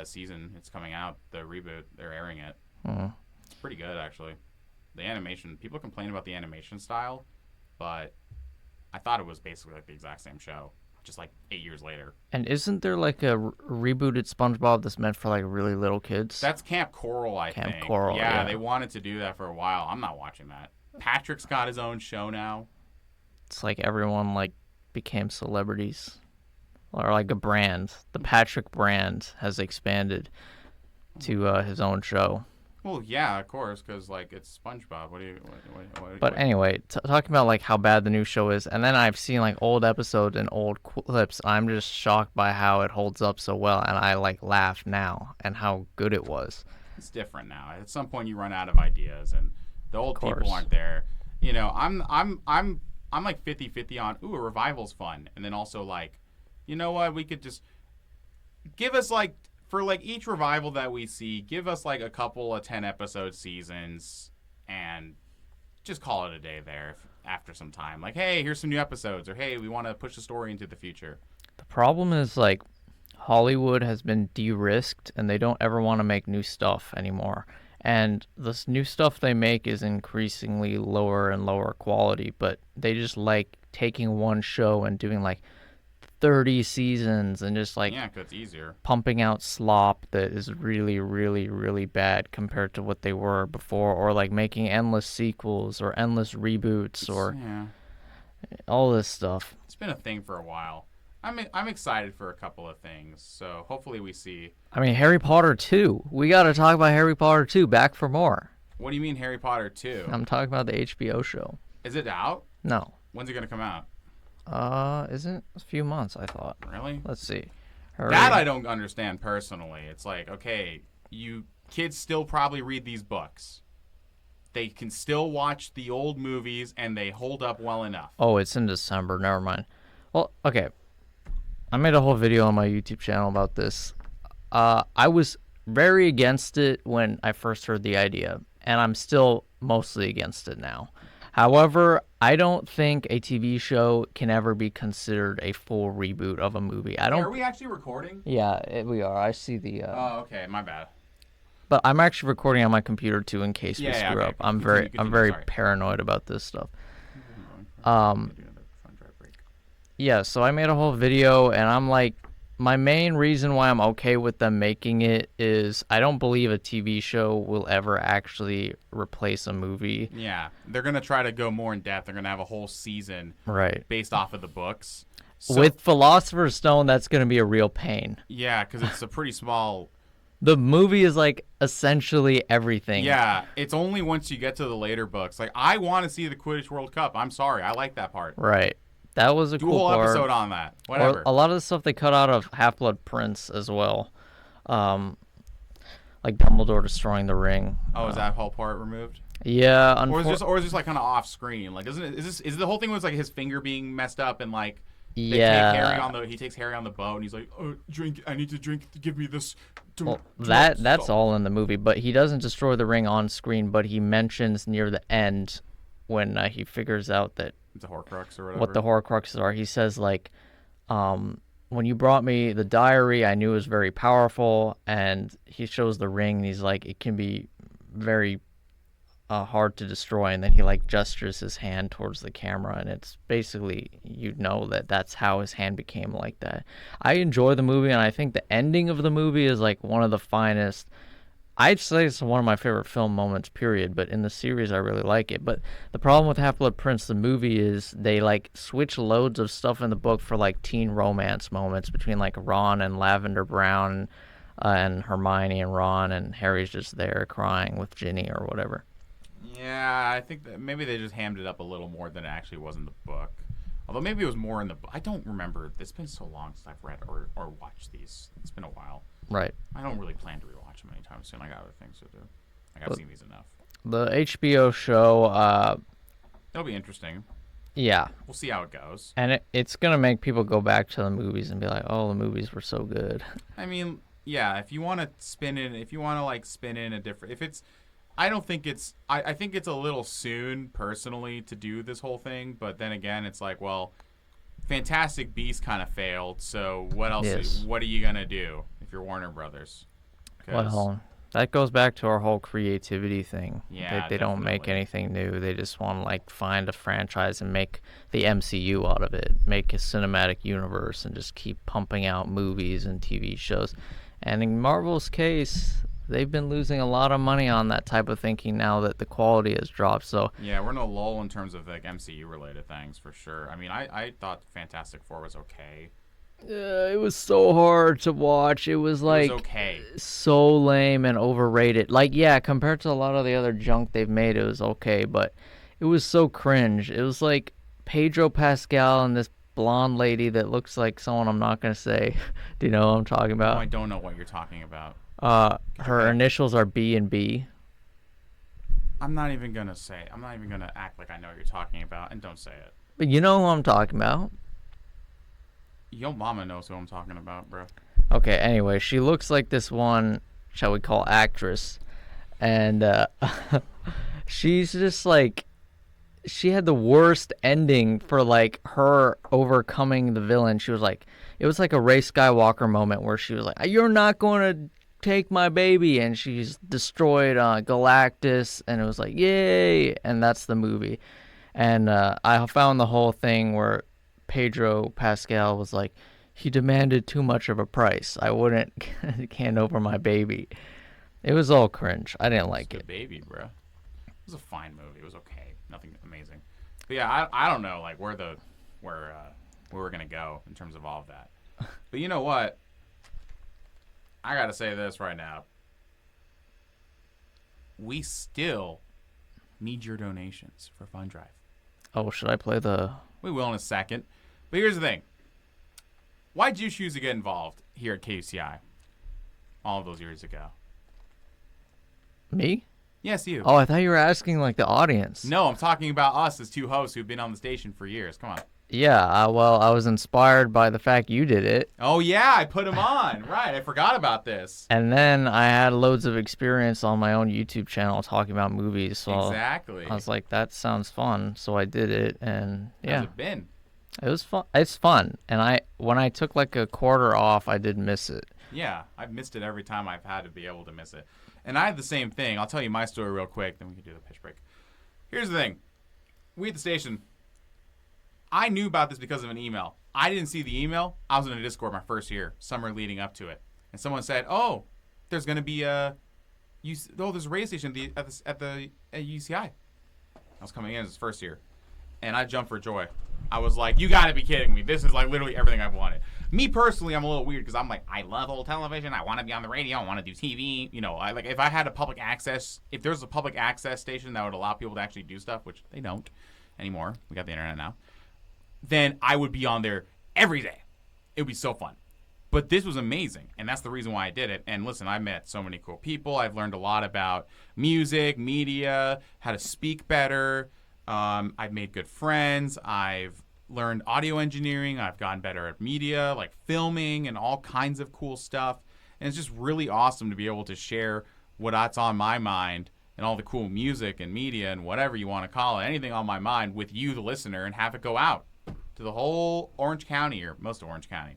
season. It's coming out, the reboot. They're airing it. It's pretty good actually. The animation, people complain about the animation style, but I thought it was basically like the exact same show, just like 8 years later. And isn't there like a rebooted SpongeBob that's meant for like really little kids? That's Camp Coral, I think. Camp Coral, yeah. They wanted to do that for a while. I'm not watching that. Patrick's got his own show now. It's like everyone like became celebrities or like a brand. The Patrick brand has expanded to his own show. Well, yeah, of course, because like it's SpongeBob. But anyway, talking about like how bad the new show is, and then I've seen like old episodes and old clips. I'm just shocked by how it holds up so well, and I like laugh now and how good it was. It's different now. At some point, you run out of ideas, and the old people aren't there. You know, I'm I'm like 50-50 on, ooh, a revival's fun. And then also like, you know what, we could just give us like, for like each revival that we see, give us like a couple of 10 episode seasons and just call it a day there after some time. Like, hey, here's some new episodes, or hey, we want to push the story into the future. The problem is, like, Hollywood has been de-risked and they don't ever want to make new stuff anymore. And this new stuff they make is increasingly lower and lower quality, but they just like taking one show and doing like 30 seasons and just like Yeah, 'cause it's easier. pumping out slop that is really, really, really bad compared to what they were before, or like making endless sequels or endless reboots or Yeah, all this stuff. it's been a thing for a while. I'm excited for a couple of things, so hopefully we see. I mean, Harry Potter 2. We got to talk about Harry Potter 2. Back for more. What do you mean Harry Potter 2? I'm talking about the HBO show. Is it out? No. When's it gonna come out? Isn't a few months, I thought. Really? Let's see. That I don't understand personally. It's like, okay, you kids still probably read these books. They can still watch the old movies and they hold up well enough. Oh, it's in December. Never mind. Well, okay. I made a whole video on my YouTube channel about this. I was very against it when I first heard the idea, and I'm still mostly against it now. However, I don't think a TV show can ever be considered a full reboot of a movie. I don't. Are we actually recording? Yeah, we are. I see the. Oh, okay, my bad. But I'm actually recording on my computer too, in case we screw okay. up. I'm Continue, very sorry. paranoid about this stuff. Yeah, so I made a whole video, and I'm like, my main reason why I'm okay with them making it is I don't believe a TV show will ever actually replace a movie. Yeah, they're gonna try to go more in depth. They're gonna have a whole season Right. based off of the books. So, With Philosopher's Stone, that's going to be a real pain. yeah, because it's a pretty small. The movie is like essentially everything. Yeah, it's only once you get to the later books. Like, I want to see the Quidditch World Cup. I'm sorry, I like that part. Right. That was a Do cool a whole part. episode on that. Whatever. Or a lot of the stuff they cut out of Half-Blood Prince as well. Like Dumbledore destroying the ring. Oh, is that whole part removed? Yeah, Or is just like kind of off screen? Like, doesn't it? Is the whole thing was like his finger being messed up and like they take Harry on the he takes Harry on the boat and he's like, oh, drink. I need to drink. Give me this. Well, that's all in the movie, but he doesn't destroy the ring on screen. But he mentions near the end when he figures out that It's a Horcrux or whatever. what the Horcruxes are. He says like, when you brought me the diary, I knew it was very powerful, and he shows the ring, and he's like, it can be very hard to destroy, and then he like gestures his hand towards the camera, and it's basically, you know, that's how his hand became like that. I enjoy the movie, and I think the ending of the movie is like one of the finest. I'd say it's one of my favorite film moments, period, but in the series I really like it. But the problem with Half-Blood Prince, the movie, is they like switch loads of stuff in the book for like teen romance moments between like Ron and Lavender Brown and Hermione and Ron, and Harry's just there crying with Ginny or whatever. Yeah, I think that maybe they just hammed it up a little more than it actually was in the book. Although maybe it was more in the book. I don't remember. It's been so long since I've read or watched these. It's been a while. Right. I don't really plan to rewatch them anytime soon. I got other things to do. Like, I've seen these enough. The HBO show, It'll be interesting. yeah. We'll see how it goes. And it's going to make people go back to the movies and be like, oh, the movies were so good. I mean, yeah, if you want to spin in a different, if it's, I don't think it's, I think it's a little soon, personally, to do this whole thing. But then again, it's like, well, Fantastic Beasts kind of failed. So what else, Yes. what are you going to do if you're Warner Brothers? 'Cause- Well, that goes back to our whole creativity thing. Yeah, they don't make definitely. anything new. They just want to like find a franchise and make the MCU out of it, make a cinematic universe, and just keep pumping out movies and TV shows. And in Marvel's case, they've been losing a lot of money on that type of thinking now that the quality has dropped. So yeah, we're in a lull in terms of like MCU related things for sure. I mean, I thought Fantastic Four was okay. it was so hard to watch. It was like It was okay. so lame and overrated. Like, yeah, compared to a lot of the other junk they've made, it was okay, but it was so cringe. It was like Pedro Pascal and this blonde lady that looks like someone I'm not gonna say. Do you know what I'm talking Oh, I about? don't know what you're talking about. Her initials are B and B. I'm not even gonna act like I know what you're talking about, and don't say it. But you know who I'm talking about. Yo mama knows who I'm talking about, bro. Okay, anyway, she looks like this one, shall we call actress, and she's just like, she had the worst ending for like her overcoming the villain. She was like, it was like a Rey Skywalker moment where she was like, "You're not going to take my baby," and she's destroyed Galactus, and it was like, yay, and that's the movie. And I found the whole thing where Pedro Pascal was like, he demanded too much of a price. I wouldn't hand over my baby. It was all cringe. I didn't like it. Baby, bro. It was a fine movie. It was okay. Nothing amazing. But yeah, I don't know like where we're gonna go in terms of all of that. But you know what? I gotta say this right now. We still need your donations for Fund Drive. Oh, should I play the... We will in a second. But here's the thing. Why'd you choose to get involved here at KUCI all of those years ago? Me? Yes, you. Oh, I thought you were asking like the audience. No, I'm talking about us as two hosts who've been on the station for years. Come on. Yeah, well, I was inspired by the fact you did it. Oh, yeah, I put him on. Right, I forgot about this. And then I had loads of experience on my own YouTube channel talking about movies. So Exactly. I was like, that sounds fun. So I did it, and yeah. How's it been? It was fun. It's fun. And when I took like a quarter off, I did miss it. Yeah, I've missed it every time I've had to be able to miss it. And I had the same thing. I'll tell you my story real quick, then we can do the pitch break. Here's the thing. We at the station, I knew about this because of an email. I didn't see the email. I was in a Discord my first year, summer leading up to it. And someone said, oh, there's going to be there's a radio station at UCI. I was coming in as first year. And I jumped for joy. I was like, you got to be kidding me. This is like literally everything I've wanted. Me personally, I'm a little weird because I'm like, I love old television. I want to be on the radio. I want to do TV. You know, I like if I had a public access, if there's a public access station that would allow people to actually do stuff, which they don't anymore. We got the internet now. Then I would be on there every day. It would be so fun. But this was amazing, and that's the reason why I did it. And listen, I met so many cool people. I've learned a lot about music, media, how to speak better. I've made good friends. I've learned audio engineering. I've gotten better at media, like filming and all kinds of cool stuff. And it's just really awesome to be able to share what's on my mind and all the cool music and media and whatever you want to call it, anything on my mind with you, the listener, and have it go out to the whole Orange County or most of Orange County.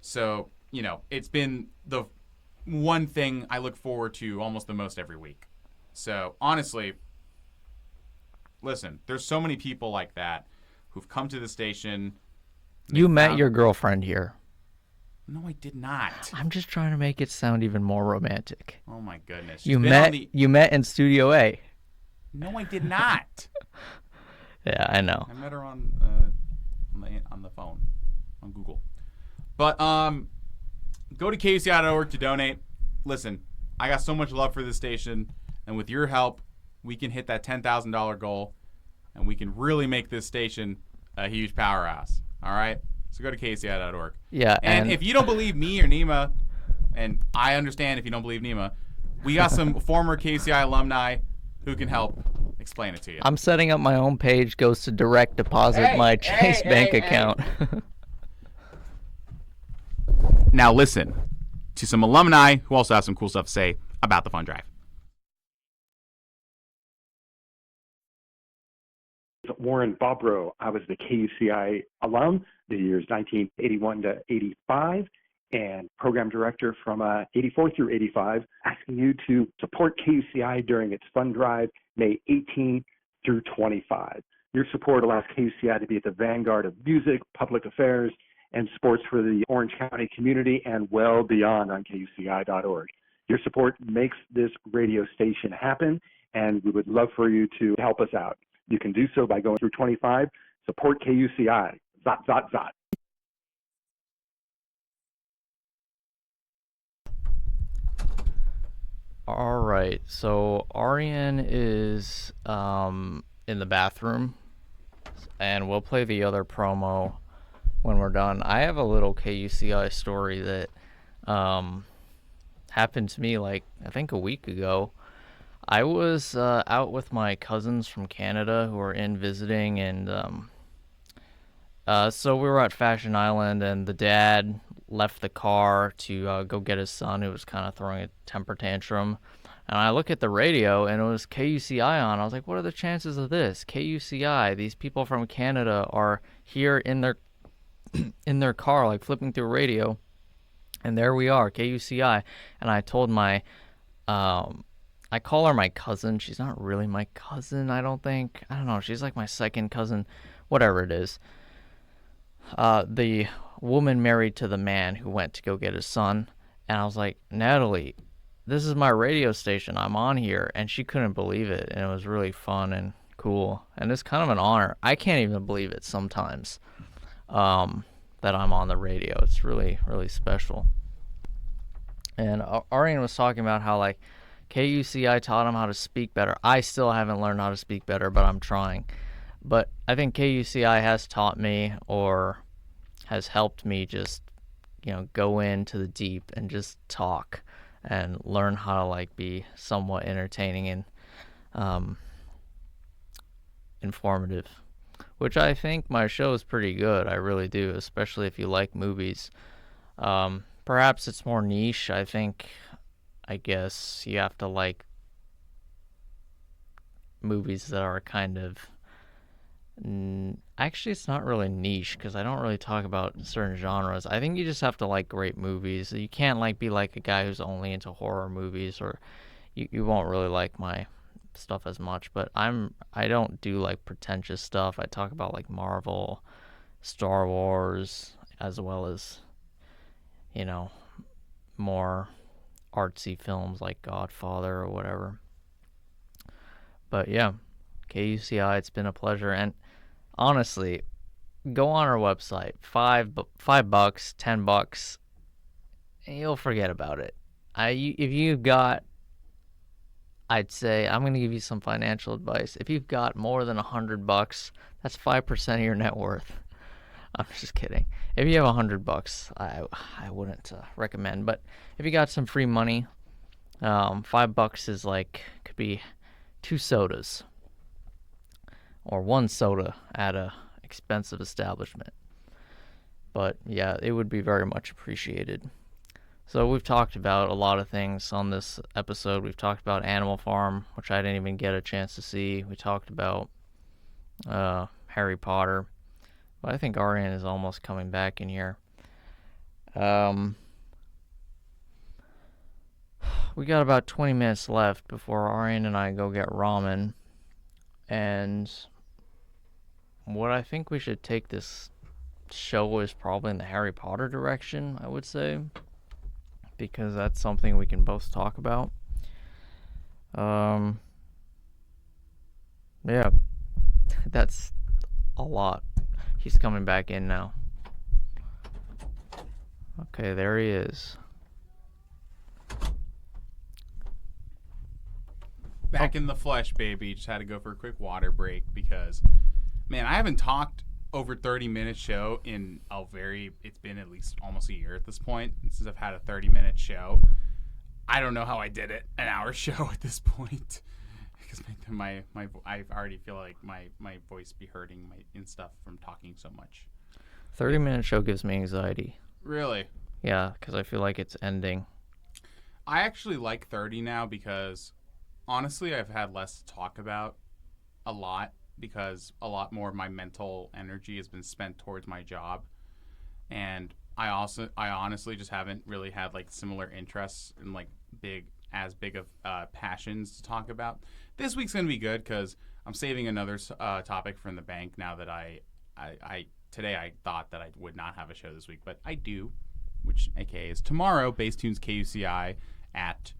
So, you know, it's been the one thing I look forward to almost the most every week. So, honestly, listen, there's so many people like that who've come to the station. You met your girlfriend here. No, I did not. I'm just trying to make it sound even more romantic. Oh, my goodness. You met in Studio A. No, I did not. Yeah, I know. I met her on the phone, on Google. But go to KUCI.org to donate. Listen, I got so much love for this station, and with your help, we can hit that $10,000 goal, and we can really make this station a huge powerhouse. All right? So go to KUCI.org. Yeah. And if you don't believe me or Nima, and I understand if you don't believe Nima, we got some former KUCI alumni who can help explain it to you. I'm setting up my own page, goes to direct deposit my Chase bank account. Now listen to some alumni who also have some cool stuff to say about the Fund Drive. Warren Bobrow. I was the KUCI alum the years 1981 to 85 and program director from 84 through 85, asking you to support KUCI during its Fund Drive, May 18 through 25. Your support allows KUCI to be at the vanguard of music, public affairs, and sports for the Orange County community and well beyond on KUCI.org. Your support makes this radio station happen, and we would love for you to help us out. You can do so by going through 25. Support KUCI. Zot, zot, zot. All right, so Ariane is in the bathroom, and we'll play the other promo when we're done. I have a little KUCI story that happened to me like I think a week ago. I was out with my cousins from Canada who were in visiting, and So we were at Fashion Island, and the dad left the car to go get his son, who was kind of throwing a temper tantrum. And I look at the radio, and it was KUCI on. I was like, what are the chances of this? KUCI, these people from Canada are here in their car, like flipping through radio. And there we are, KUCI. And I told I call her my cousin. She's not really my cousin, I don't think. I don't know. She's like my second cousin, whatever it is. The woman married to the man who went to go get his son. And I was like, Natalie, this is my radio station. I'm on here. And she couldn't believe it. And it was really fun and cool. And it's kind of an honor. I can't even believe it sometimes that I'm on the radio. It's really, really special. And Arian was talking about how, like, KUCI taught him how to speak better. I still haven't learned how to speak better, but I'm trying. But I think KUCI has taught me, or has helped me, just, go into the deep and just talk and learn how to, like, be somewhat entertaining and informative, which I think my show is pretty good. I really do, especially if you like movies. Perhaps it's more niche. I guess you have to like movies that are kind of... Actually, it's not really niche, because I don't really talk about certain genres. I think you just have to like great movies. You can't be like a guy who's only into horror movies, or you won't really like my stuff as much. But I don't do like pretentious stuff. I talk about like Marvel, Star Wars, as well as, more artsy films like Godfather or whatever. But yeah, KUCI, it's been a pleasure. And honestly, go on our website, $5, $10, and you'll forget about it. If you've got, I'd say, I'm going to give you some financial advice. If you've got more than $100, that's 5% of your net worth. I'm just kidding. If you have $100, I wouldn't recommend. But if you got some free money, $5 is could be 2 sodas or 1 soda at a expensive establishment. But yeah, it would be very much appreciated. So we've talked about a lot of things on this episode. We've talked about Animal Farm, which I didn't even get a chance to see. We talked about Harry Potter. But I think Arian is almost coming back in here. We got about 20 minutes left before Arian and I go get ramen. And what I think we should take this show is probably in the Harry Potter direction, I would say. Because that's something we can both talk about. Yeah, that's a lot. He's coming back in now. Okay, there he is. Back in the flesh, baby. Just had to go for a quick water break because, man, I haven't talked over 30-minute show in it's been at least almost a year at this point since I've had a 30-minute show. I don't know how I did it, an hour show at this point. Because I already feel like my voice be hurting and stuff from talking so much. 30-minute show gives me anxiety. Really? Yeah, because I feel like it's ending. I actually like 30 now because, honestly, I've had less to talk about a lot because a lot more of my mental energy has been spent towards my job. And I honestly just haven't really had similar interests and big of passions to talk about. This week's going to be good because I'm saving another topic from the bank now that today I thought that I would not have a show this week, but I do, which aka is tomorrow, Base Tunes KUCI at...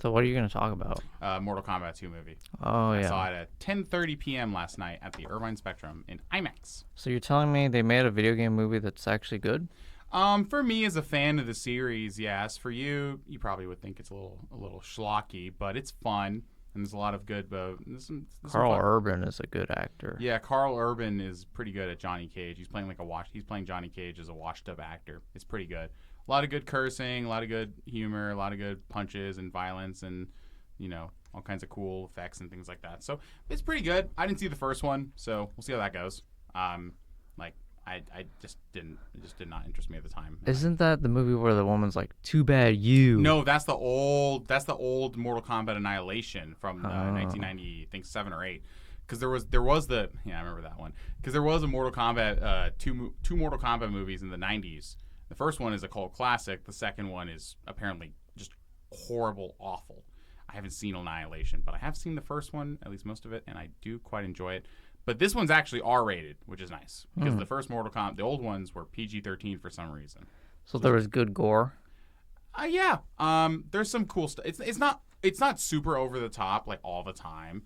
So what are you going to talk about? Mortal Kombat 2 movie. Oh, yeah. I saw it at 10:30 p.m. last night at the Irvine Spectrum in IMAX. So you're telling me they made a video game movie that's actually good? For me as a fan of the series, yes. For you, you probably would think it's a little schlocky, but it's fun and there's a lot of good. There's Carl Urban is a good actor. Yeah, Carl Urban is pretty good at Johnny Cage. He's playing He's playing Johnny Cage as a washed-up actor. It's pretty good. A lot of good cursing, a lot of good humor, a lot of good punches and violence, and all kinds of cool effects and things like that. So it's pretty good. I didn't see the first one, so we'll see how that goes. I just didn't. It just did not interest me at the time. Isn't that the movie where the woman's like, "Too bad you"? No, that's the old Mortal Kombat Annihilation from 1990, I think 7 or 8. Because there was the I remember that one. Because there was a Mortal Kombat two Mortal Kombat movies in the 90s. The first one is a cult classic. The second one is apparently just horrible, awful. I haven't seen Annihilation, but I have seen the first one, at least most of it, and I do quite enjoy it. But this one's actually R-rated, which is nice. Because the first Mortal Kombat, the old ones were PG-13 for some reason. So there was good gore. Yeah. There's some cool stuff. It's not super over the top like all the time.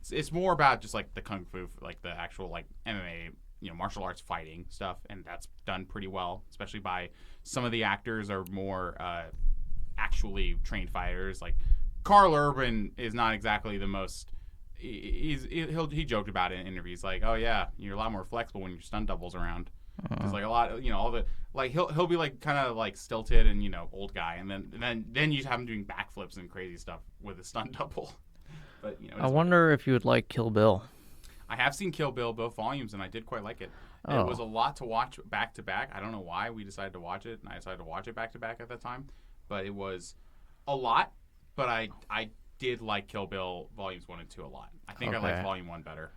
It's more about just like the kung fu, like the actual like MMA, martial arts fighting stuff, and that's done pretty well, especially by some of the actors are more actually trained fighters. Like Carl Urban is not exactly the most. He joked about it in interviews, like, oh yeah, you're a lot more flexible when your stunt doubles around. Because like a lot, all the like he'll be like kind of like stilted and old guy, and then you have him doing backflips and crazy stuff with a stunt double. But I wonder if you would like Kill Bill. I have seen Kill Bill both volumes, and I did quite like it. It was a lot to watch back to back. I don't know why we decided to watch it, and I decided to watch it back to back at that time, but it was a lot. But I did like Kill Bill volumes 1 and 2 a lot. I think I liked volume 1 better.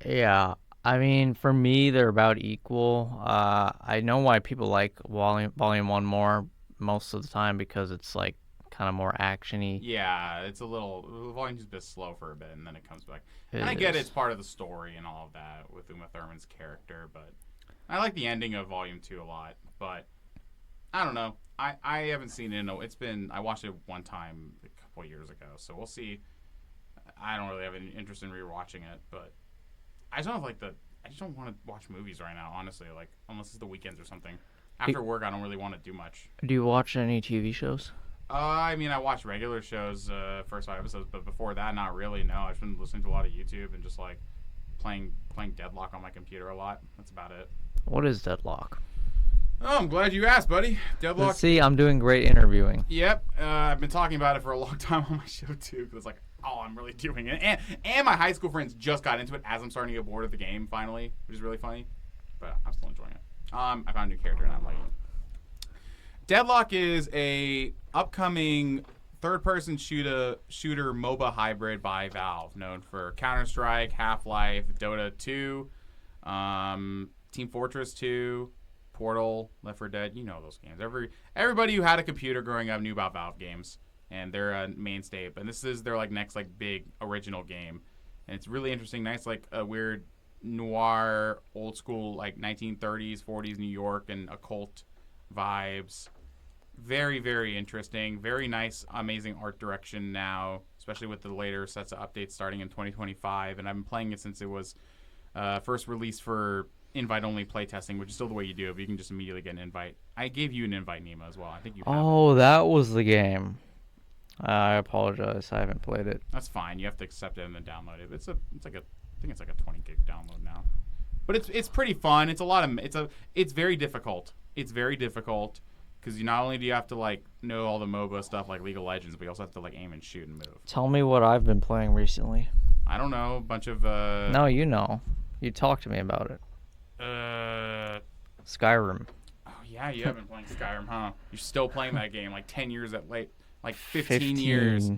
Yeah, I mean, for me, they're about equal. I know why people like volume 1 more most of the time because it's like kind of more actiony. Yeah, it's a little volume 2's a bit slow for a bit, and then it comes back. And I get it's part of the story and all of that with Uma Thurman's character, but I like the ending of volume 2 a lot. But I don't know. I haven't seen it. I watched it one time a couple of years ago, so we'll see. I don't really have any interest in rewatching it, but I just don't want to watch movies right now, honestly. Like unless it's the weekends or something. After work, I don't really want to do much. Do you watch any TV shows? I mean, I watch regular shows, first 5 episodes, but before that, not really. No, I've been listening to a lot of YouTube and just like playing Deadlock on my computer a lot. That's about it. What is Deadlock? Oh, I'm glad you asked, buddy. Deadlock. Let's see, I'm doing great interviewing. Yep, I've been talking about it for a long time on my show too, because it's like, oh, I'm really doing it, and my high school friends just got into it as I'm starting to get bored of the game finally, which is really funny, but I'm still enjoying it. I found a new character and I'm liking it. Deadlock is a upcoming third-person shooter MOBA hybrid by Valve, known for Counter-Strike, Half-Life, Dota 2, Team Fortress 2, Portal, Left 4 Dead. You know those games. Everybody who had a computer growing up knew about Valve games, and they're a mainstay. And this is their next big original game, and it's really interesting. Nice a weird noir, old school 1930s, 40s New York and occult vibes. Very, very interesting. Very nice, amazing art direction now, especially with the later sets of updates starting in 2025. And I've been playing it since it was first released for invite-only playtesting, which is still the way you do it, but you can just immediately get an invite. I gave you an invite, Nemo, as well. I think you have it. That was the game. I apologize. I haven't played it. That's fine. You have to accept it and then download it. I think it's like a 20 gig download now. But it's pretty fun. It's very difficult. It's very difficult because not only do you have to know all the MOBA stuff like League of Legends, but you also have to aim and shoot and move. Tell me what I've been playing recently. I don't know. A bunch of No, you know. You talked to me about it. Skyrim. Oh yeah, you have been playing Skyrim, huh? You're still playing that game 10 years at late, 15 years.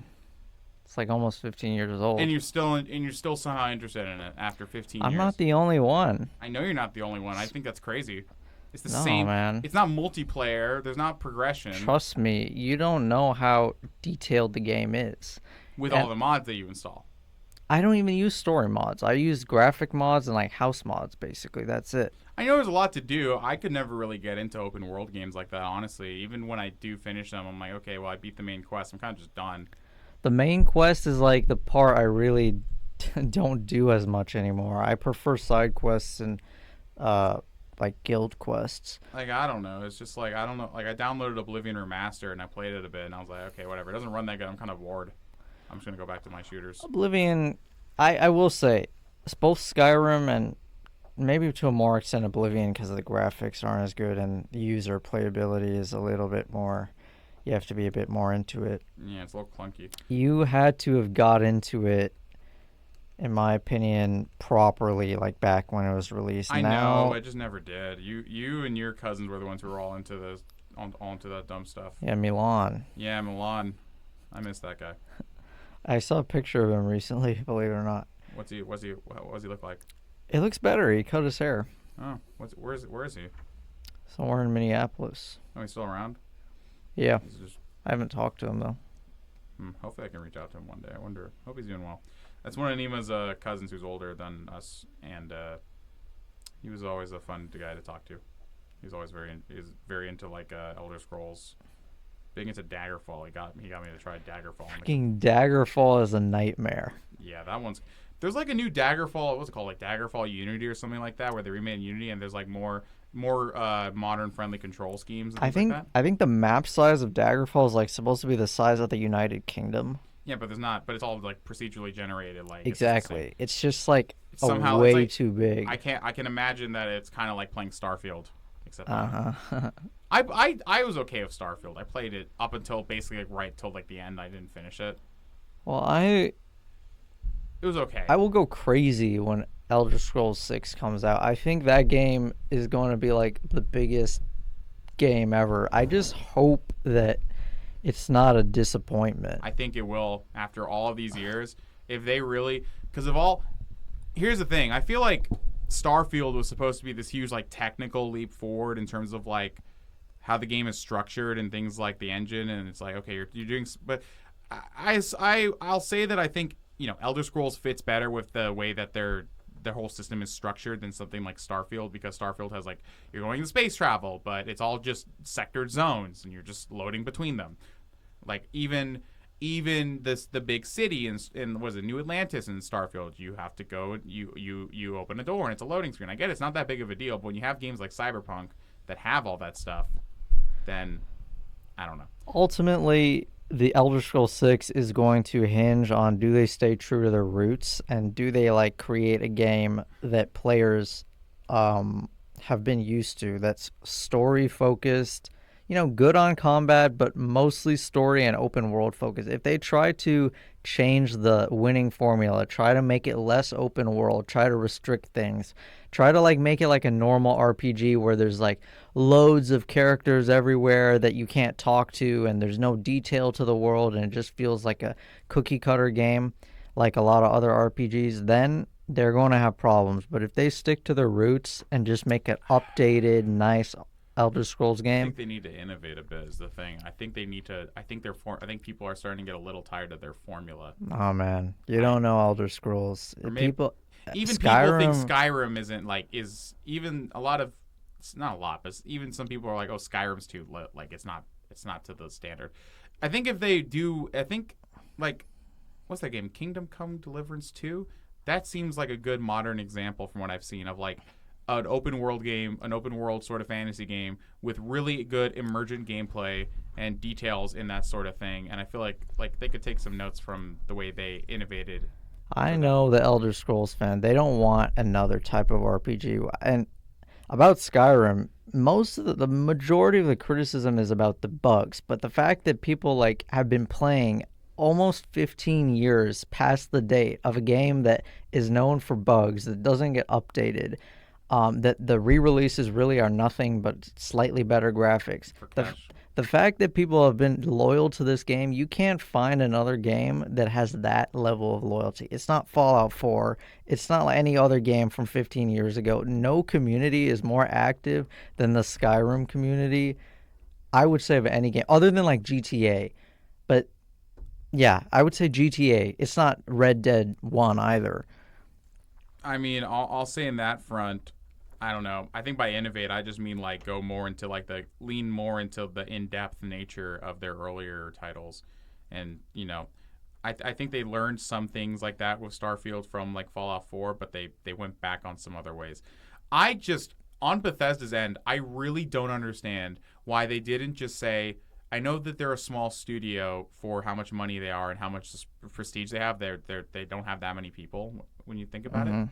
It's almost 15 years old. And you're still somehow interested in it after 15 years. I'm not the only one. I know you're not the only one. I think that's crazy. It's the No, same. man. It's not multiplayer. There's not progression. Trust me, you don't know how detailed the game is. With all the mods that you install. I don't even use story mods. I use graphic mods and house mods, basically. That's it. I know there's a lot to do. I could never really get into open world games like that, honestly. Even when I do finish them, I'm like, okay, well, I beat the main quest. I'm kind of just done. The main quest is the part I really don't do as much anymore. I prefer side quests and guild quests. I don't know. It's just I don't know. I downloaded Oblivion Remastered and I played it a bit and I was like, okay, whatever. It doesn't run that good. I'm kind of bored. I'm just going to go back to my shooters. Oblivion, I will say, it's both Skyrim and maybe to a more extent Oblivion because the graphics aren't as good and the user playability is a little bit more, you have to be a bit more into it. Yeah, it's a little clunky. You had to have got into it in my opinion, properly like back when it was released. I Now, know, I just never did. You and your cousins were the ones who were all into all into that dumb stuff. yeah, Milan. Yeah, Milan. I miss that guy. I saw a picture of him recently, believe it or not. What does he look like? It looks better. He cut his hair. Oh, where is he? Somewhere in Minneapolis. Oh, he's still around? Yeah, He's just, I haven't talked to him though. hopefully I can reach out to him one day. Hope he's doing well. That's one of Nima's cousins who's older than us, and he was always a fun guy to talk to. He's always very into like Elder Scrolls, big into Daggerfall. He got me to try Daggerfall. Fucking Daggerfall is a nightmare. Yeah, that one's. There's like a new Daggerfall. What's it called? Like Daggerfall Unity or something like that, where they remade Unity, and there's like more modern friendly control schemes. And things like that. I think the map size of Daggerfall is like supposed to be the size of the United Kingdom. Yeah, but there's not. But it's all like procedurally generated. Like Exactly. It's just like somehow way it's like, too big. I can imagine that it's kind of like playing Starfield, except Uh-huh. I was okay with Starfield. I played it up until basically like right till like the end. I didn't finish it. Well, It was okay. I will go crazy when Elder Scrolls 6 comes out. I think that game is going to be like the biggest game ever. I just hope that it's not a disappointment. I think it will after all of these years. If they really, because of all, here's the thing. I feel like Starfield was supposed to be this huge like technical leap forward in terms of like how the game is structured and things like the engine, and it's like okay, you're doing, but I'll say that I think Elder Scrolls fits better with the way that their whole system is structured than something like Starfield, because Starfield has like you're going to space travel, but it's all just sectored zones and you're just loading between them. Like even the big city in was it New Atlantis in Starfield, you have to go, you open a door and it's a loading screen. I get it's not that big of a deal, but when you have games like Cyberpunk that have all that stuff, then I don't know. Ultimately, the Elder Scrolls 6 is going to hinge on, do they stay true to their roots, and do they like create a game that players have been used to, that's story focused, good on combat, but mostly story and open world focused. If they try to change the winning formula, try to make it less open world, try to restrict things, try to like make it like a normal RPG where there's like loads of characters everywhere that you can't talk to and there's no detail to the world and it just feels like a cookie cutter game like a lot of other RPGs, then they're going to have problems. But if they stick to their roots and just make an updated, nice Elder Scrolls game, I think they need to innovate a bit is the thing. I think they need to. I think people are starting to get a little tired of their formula. oh man, you don't know Elder Scrolls. People think Skyrim isn't like is even a lot of. It's not a lot, but even some people are like, oh, Skyrim's too lit. Like it's not to the standard. I think if they do, like what's that game? Kingdom Come Deliverance 2? That seems like a good modern example from what I've seen of like an open world game, an open world sort of fantasy game with really good emergent gameplay and details in that sort of thing. And I feel like they could take some notes from the way they innovated. I know the Elder Scrolls fan, they don't want another type of RPG. And about Skyrim, most of the majority of the criticism is about the bugs, but the fact that people like have been playing almost 15 years past the date of a game that is known for bugs, that doesn't get updated, that the re-releases really are nothing but slightly better graphics. The fact that people have been loyal to this game, you can't find another game that has that level of loyalty. It's not Fallout 4. It's not like any other game from 15 years ago. No community is more active than the Skyrim community, I would say, of any game, other than like GTA. But yeah, I would say GTA. It's not Red Dead 1 either. I mean, I'll say in that front, I don't know. I think by innovate, I just mean like go more into like lean more into the in-depth nature of their earlier titles. And, I think they learned some things like that with Starfield from like Fallout 4, but they went back on some other ways. On Bethesda's end, I really don't understand why they didn't just say, I know that they're a small studio for how much money they are and how much prestige they have. They don't have that many people when you think about it.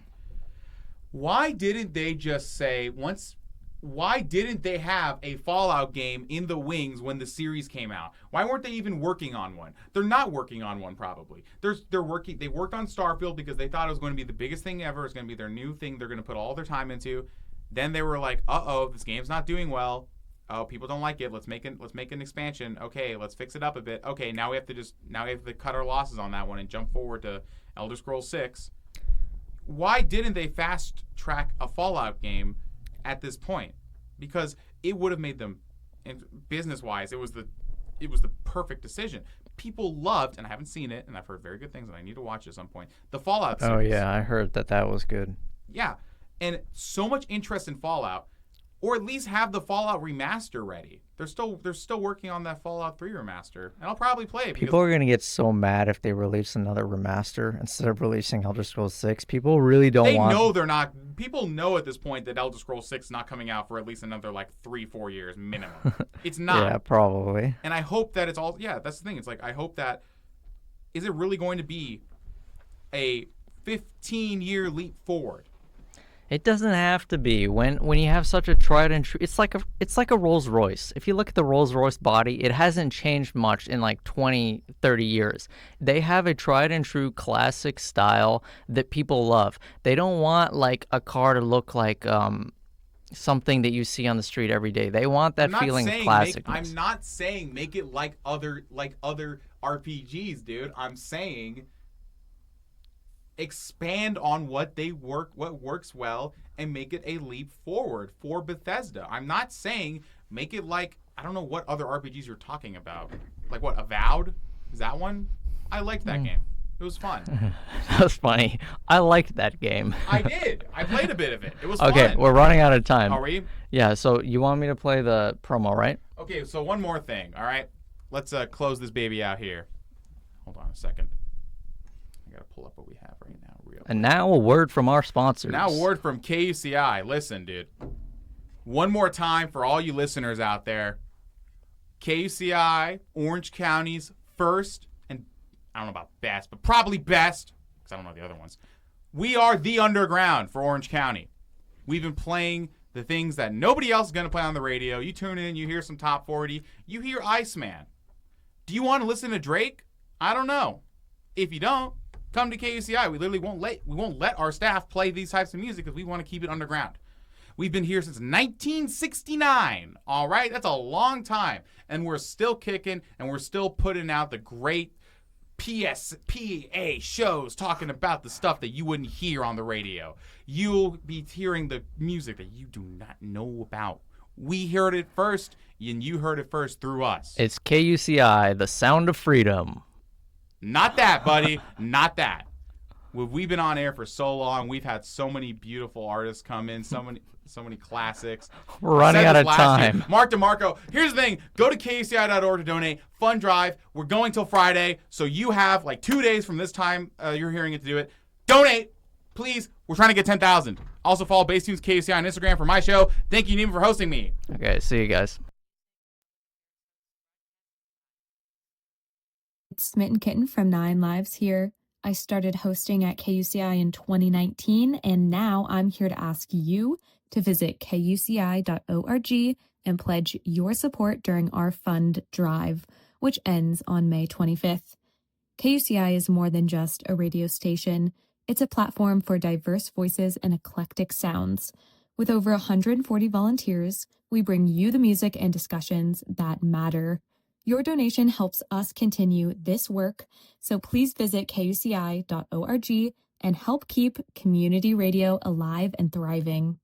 Why didn't they just say once why didn't they have a Fallout game in the wings when the series came out? Why weren't they even working on one? They're not working on one probably. They're working. They worked on Starfield because they thought it was going to be the biggest thing ever. It's going to be their new thing. They're going to put all their time into. Then they were like, "Uh-oh, this game's not doing well. Oh, people don't like it. Let's make an expansion. Okay, let's fix it up a bit. Okay, now we have to cut our losses on that one and jump forward to Elder Scrolls 6." Why didn't they fast track a Fallout game at this point? Because it would have made them, business-wise, it was the perfect decision. People loved, and I haven't seen it, and I've heard very good things, and I need to watch it at some point, the Fallout series. Oh yeah, I heard that was good. Yeah, and so much interest in Fallout, or at least have the Fallout remaster ready. They're still working on that Fallout 3 remaster, and I'll probably play it. People are going to get so mad if they release another remaster instead of releasing Elder Scrolls 6. People really don't want... They know they're not... People know at this point that Elder Scrolls 6 is not coming out for at least another, 3-4 years minimum. It's not. Yeah, probably. And I hope that it's all... Yeah, that's the thing. It's I hope that... Is it really going to be a 15-year leap forward? It doesn't have to be. When you have such a tried and true, it's like a Rolls Royce. If you look at the Rolls Royce body, it hasn't changed much in 20, 30 years. They have a tried and true classic style that people love. They don't want a car to look like something that you see on the street every day. They want that feeling of classicness. I'm not saying make it like other RPGs, dude. I'm saying expand on what works well, and make it a leap forward for Bethesda. I'm not saying make it I don't know what other RPGs you're talking about. What, Avowed? Is that one? I liked that game. It was fun. That was funny. I liked that game. I did. I played a bit of it. It was fun. Okay, we're running out of time. Are we? Yeah, so you want me to play the promo, right? Okay, so one more thing, all right? Let's close this baby out here. Hold on a second. I gotta pull up what we have right now. And now a word from our sponsors. Now a word from KUCI. Listen, dude. One more time for all you listeners out there. KUCI, Orange County's first, and I don't know about best, but probably best, because I don't know the other ones. We are the underground for Orange County. We've been playing the things that nobody else is going to play on the radio. You tune in, you hear some top 40, you hear Iceman. Do you want to listen to Drake? I don't know. If you don't, come to KUCI. We literally won't let our staff play these types of music because we want to keep it underground. We've been here since 1969. All right, that's a long time, and we're still kicking, and we're still putting out the great PA shows talking about the stuff that you wouldn't hear on the radio. You'll be hearing the music that you do not know about. We heard it first, and you heard it first through us. It's KUCI, the sound of freedom. Not that, buddy. Not that. We've been on air for so long. We've had so many beautiful artists come in, so many classics. We're running out of time. Mark DeMarco. Here's the thing. Go to KUCI.org to donate. Fund drive. We're going till Friday, so you have 2 days from this time you're hearing it to do it. Donate, please. We're trying to get 10,000. Also follow Base Tunes KUCI on Instagram for my show. Thank you, Nima, for hosting me. Okay, see you guys. It's Smitten Kitten from 9 Lives here. I started hosting at KUCI in 2019, and now I'm here to ask you to visit kuci.org and pledge your support during our fund drive, which ends on May 25th. KUCI is more than just a radio station. It's a platform for diverse voices and eclectic sounds. With over 140 volunteers, we bring you the music and discussions that matter. Your donation helps us continue this work, so please visit kuci.org and help keep community radio alive and thriving.